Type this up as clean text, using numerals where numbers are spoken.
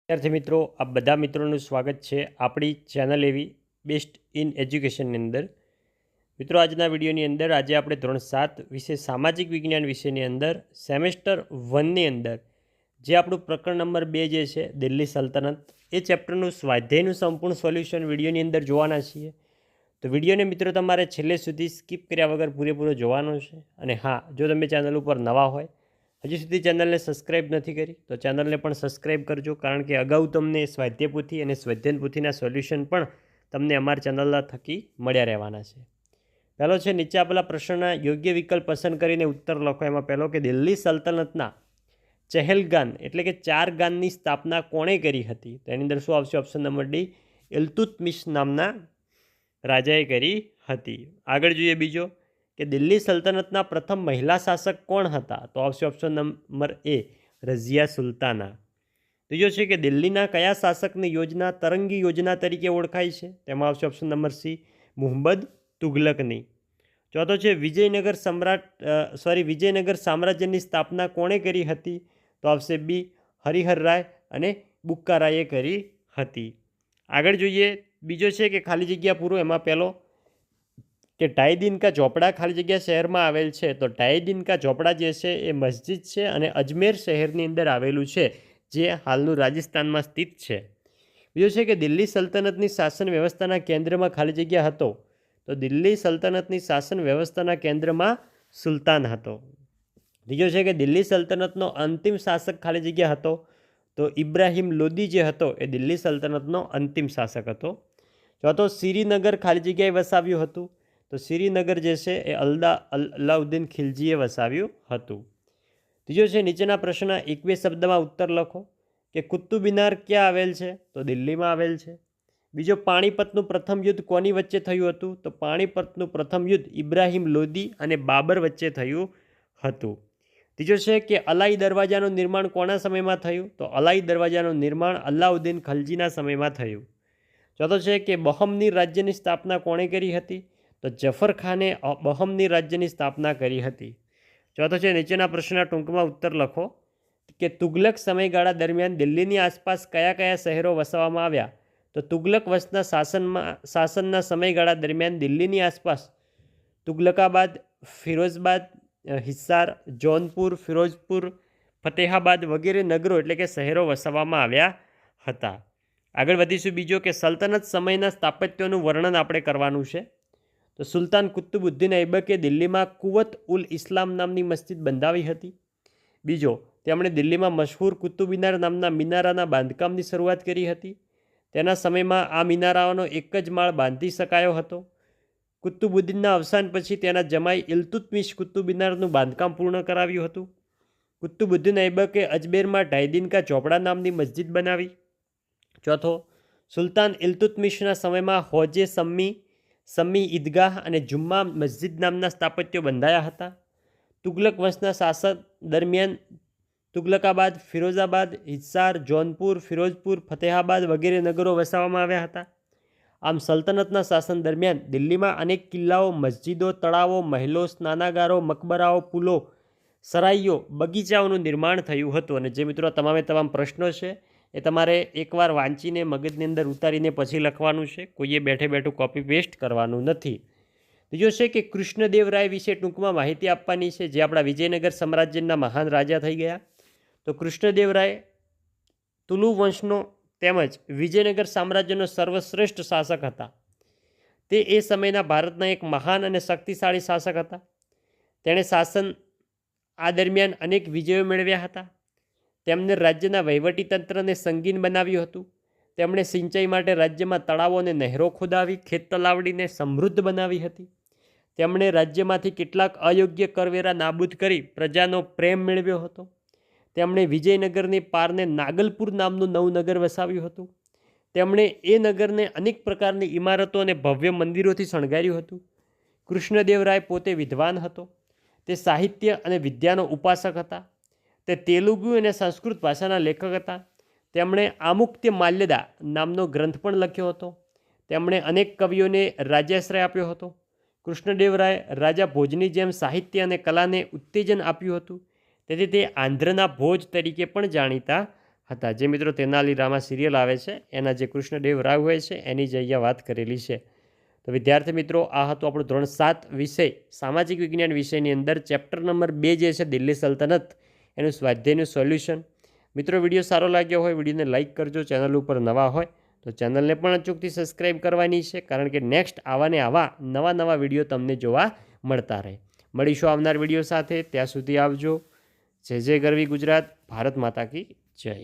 વિદ્યાર્થી મિત્રો, આ બધા મિત્રોનું સ્વાગત છે આપણી ચેનલ એવી બેસ્ટ ઇન એજ્યુકેશનની અંદર. મિત્રો, આજના વિડીયોની અંદર આજે આપણે ધોરણ 7 વિશે સામાજિક વિજ્ઞાન વિષયની અંદર સેમેસ્ટર 1ની અંદર જે આપણું પ્રકરણ નંબર 2 જે છે દિલ્હી સલ્તનત, એ ચેપ્ટરનું સ્વાધ્યાયનું સંપૂર્ણ સોલ્યુશન વિડીયોની અંદર જોવાના છીએ. તો વિડીયોને મિત્રો તમારે છેલ્લે સુધી સ્કીપ કર્યા વગર પૂરેપૂરો જોવાનો છે. અને હા, જો તમે ચેનલ ઉપર નવા હોય, હજી સુધી ચેનલને સબસ્ક્રાઈબ નથી કરી તો ચેનલને પણ સબસ્ક્રાઈબ કરજો, કારણ કે અગાઉ તમને સ્વાધ્યાય પોથી અને સ્વાધ્યાયન પોથીના સોલ્યુશન પણ તમને અમારી ચેનલ થકી મળ્યા રહેવાના છે. પહેલો છે, નીચે આપેલા પ્રશ્નના યોગ્ય વિકલ્પ પસંદ કરીને ઉત્તર લખો. એમાં પહેલો કે દિલ્હી સલ્તનતના ચહેલગાન એટલે કે 4 ગાનની સ્થાપના કોણે કરી હતી? તો એની અંદર શું આવશે? ઓપ્શન નંબર ડી, ઇલ્તુત્મિશ નામના રાજાએ કરી હતી. આગળ જોઈએ બીજો કે દિલ્હી સલ્તનતના પ્રથમ મહિલા શાસક કોણ હતા? તો આવશે ઓપ્શન નંબર એ, રઝિયા સુલતાના. ત્રીજો છે કે દિલ્હીના કયા શાસકની યોજના તરંગી યોજના તરીકે ઓળખાય છે? તેમાં આવશે ઓપ્શન નંબર સી, મુહમ્મદ તુગલકની. ચોથો છે વિજયનગર સામ્રાજ્યની સ્થાપના કોણે કરી હતી? તો આવશે બી, હરિહર રાય અને બુક્કારાયે કરી હતી. આગળ જોઈએ બીજો છે કે ખાલી જગ્યા પૂરો. એમાં પહેલો કે ઢાઈ કા ઝોપડા ખાલી જગ્યા શહેરમાં આવેલ છે. તો ઢાઈ કા ઝોપડા જે છે એ મસ્જિદ છે અને અજમેર શહેરની અંદર આવેલું છે, જે હાલનું રાજસ્થાનમાં સ્થિત છે. બીજો છે કે દિલ્હી સલ્તનતની શાસન વ્યવસ્થાના કેન્દ્રમાં ખાલી જગ્યા હતો. તો દિલ્હી સલ્તનતની શાસન વ્યવસ્થાના કેન્દ્રમાં સુલતાન હતો. ત્રીજો છે કે દિલ્હી સલ્તનતનો અંતિમ શાસક ખાલી જગ્યા હતો. તો ઇબ્રાહિમ લોદી જે હતો એ દિલ્હી સલ્તનતનો અંતિમ શાસક હતો. ચોથો, શ્રીનગર ખાલી જગ્યાએ વસાવ્યું હતું. તો શ્રીનગર જે છે એ અલાઉદ્દીન ખિલજીએ વસાવ્યું હતું. ત્રીજો છે, નીચેના પ્રશ્નના એક બે શબ્દમાં ઉત્તર લખો. કે કુતુબ મિનાર ક્યાં આવેલ છે? તો દિલ્હીમાં આવેલ છે. બીજો, પાણીપતનું પ્રથમ યુદ્ધ કોની વચ્ચે થયું હતું? તો પાણીપતનું પ્રથમ યુદ્ધ ઇબ્રાહિમ લોદી અને બાબર વચ્ચે થયું હતું. ત્રીજો છે કે અલાઈ દરવાજાનું નિર્માણ કોના સમયમાં થયું? તો અલાઈ દરવાજાનું નિર્માણ અલાઉદ્દીન ખલજીના સમયમાં થયું. ચોથો છે કે બહમની રાજ્યની સ્થાપના કોણે કરી હતી? તો જફર ખાને બહમની રાજ્યની સ્થાપના કરી હતી. ચોથો છે, નીચેના પ્રશ્નના ટૂંકમાં ઉત્તર લખો. કે તુગલક સમયગાળા દરમિયાન દિલ્હીની આસપાસ કયા કયા શહેરો વસાવવામાં આવ્યા? તો તુગલક વંશના શાસનના સમયગાળા દરમિયાન દિલ્હીની આસપાસ તુગલકાબાદ, ફિરોઝબાદ, હિસાર, જૌનપુર, ફિરોઝપુર, ફતેહાબાદ વગેરે નગરો એટલે કે શહેરો વસાવવામાં આવ્યા હતા. આગળ વધીશું. બીજો કે સલ્તનત સમયના સ્થાપત્યોનું વર્ણન આપણે કરવાનું છે. તો સુલતાન કુતુબુદ્દીન ઐબકે દિલ્હીમાં કુવત ઉલ ઇસ્લામ નામની મસ્જિદ બંધાવી હતી. બીજો, તેમણે દિલ્હીમાં મશહૂર કુતુબ મિનાર નામના મિનારાના બાંધકામની શરૂઆત કરી હતી. તેના સમયમાં આ મિનારાઓનો એક જ માળ બાંધી શકાયો હતો. કુતુબુદ્દીનના અવસાન પછી તેના જમાઈ ઇલ્તુત્મિશ કુતુબ મિનારનું બાંધકામ પૂર્ણ કરાવ્યું હતું. કુતુબુદ્દીન ઐબકે અજમેરમાં ઢાઈ કા ઝોપડા નામની મસ્જિદ બનાવી. ચોથો, સુલતાન ઇલ્તુત્મિશના સમયમાં હોજે સમ્મી ઈદગાહ અને જુમ્મા મસ્જિદ નામના સ્થાપત્યો બંધાયા હતા. તુગલક વંશના શાસન દરમિયાન તુગલકાબાદ, ફિરોઝાબાદ, હિસાર, જૌનપુર, ફિરોઝપુર, ફતેહાબાદ વગેરે નગરો વસાવવામાં આવ્યા હતા. આમ સલ્તનતના શાસન દરમિયાન દિલ્હીમાં અનેક કિલ્લાઓ, મસ્જિદો, તળાવો, મહેલો, સ્નાનાગારો, મકબરાઓ, પુલો, સરાઈઓ, બગીચાઓનું નિર્માણ થયું હતું. અને જે મિત્રો તમામ પ્રશ્નો છે એ તમારે એકવાર વાંચીને મગજની અંદર ઉતારીને પછી લખવાનું છે. કોઈએ બેઠે બેઠું કોપી પેસ્ટ કરવાનું નથી. બીજો છે કે કૃષ્ણદેવરાય વિશે ટૂંકમાં માહિતી આપવાની છે, જે આપણા વિજયનગર સામ્રાજ્યના મહાન રાજા થઈ ગયા. તો કૃષ્ણદેવરાય તુલુ વંશનો તેમજ વિજયનગર સામ્રાજ્યનો સર્વશ્રેષ્ઠ શાસક હતા. તે એ સમયના ભારતના એક મહાન અને શક્તિશાળી શાસક હતા. તેણે શાસન આ દરમિયાન અનેક વિજયો મેળવ્યા હતા. તેમણે રાજ્યના વહીવટીતંત્રને સંગીન બનાવ્યું હતું. તેમણે સિંચાઈ માટે રાજ્યમાં તળાવો અને નહેરો ખોદાવી ખેત તલાવડીને સમૃદ્ધ બનાવી હતી. તેમણે રાજ્યમાંથી કેટલાક અયોગ્ય કરવેરા નાબૂદ કરી પ્રજાનો પ્રેમ મેળવ્યો હતો. તેમણે વિજયનગરની પારને નાગલપુર નામનું નવું નગર વસાવ્યું હતું. તેમણે એ નગરને અનેક પ્રકારની ઇમારતો અને ભવ્ય મંદિરોથી શણગાર્યું હતું. કૃષ્ણદેવરાય પોતે વિદ્વાન હતો. તે સાહિત્ય અને વિદ્યાનો ઉપાસક હતા. તે તેલુગુ અને સંસ્કૃત ભાષાના લેખક હતા. તેમણે આમુક્ત્ય માલ્યદા નામનો ગ્રંથ પણ લખ્યો હતો. તેમણે અનેક કવિઓને રાજ્યાશ્રય આપ્યો હતો. કૃષ્ણદેવરાય રાજા ભોજની જેમ સાહિત્ય અને કલાને ઉત્તેજન આપ્યું હતું. તેથી તે આંધ્રના ભોજ તરીકે પણ જાણીતા હતા. જે મિત્રો તેનાલી રામા સિરિયલ આવે છે એના જે કૃષ્ણદેવ રાવ હોય છે એની જ અહીંયા વાત કરેલી છે. તો વિદ્યાર્થી મિત્રો આ હતું આપણું ધોરણ 7 વિષય સામાજિક વિજ્ઞાન વિષયની અંદર ચેપ્ટર નંબર 2 જે છે દિલ્હી સલ્તનત એનું સ્વાધ્યાયનું સોલ્યુશન. મિત્રો વિડીયો સારો લાગ્યો હોય વિડીયોને લાઇક કરજો. ચેનલ ઉપર નવા હોય તો ચેનલને પણ અચૂકથી સબસ્ક્રાઈબ કરવાની છે, કારણ કે નેક્સ્ટ આવા નવા વિડીયો તમને જોવા મળતા રહે. મળીશું આવનાર વિડીયો સાથે. ત્યાં સુધી આવજો. જય જય ગરવી ગુજરાત. ભારત માતા કી જય.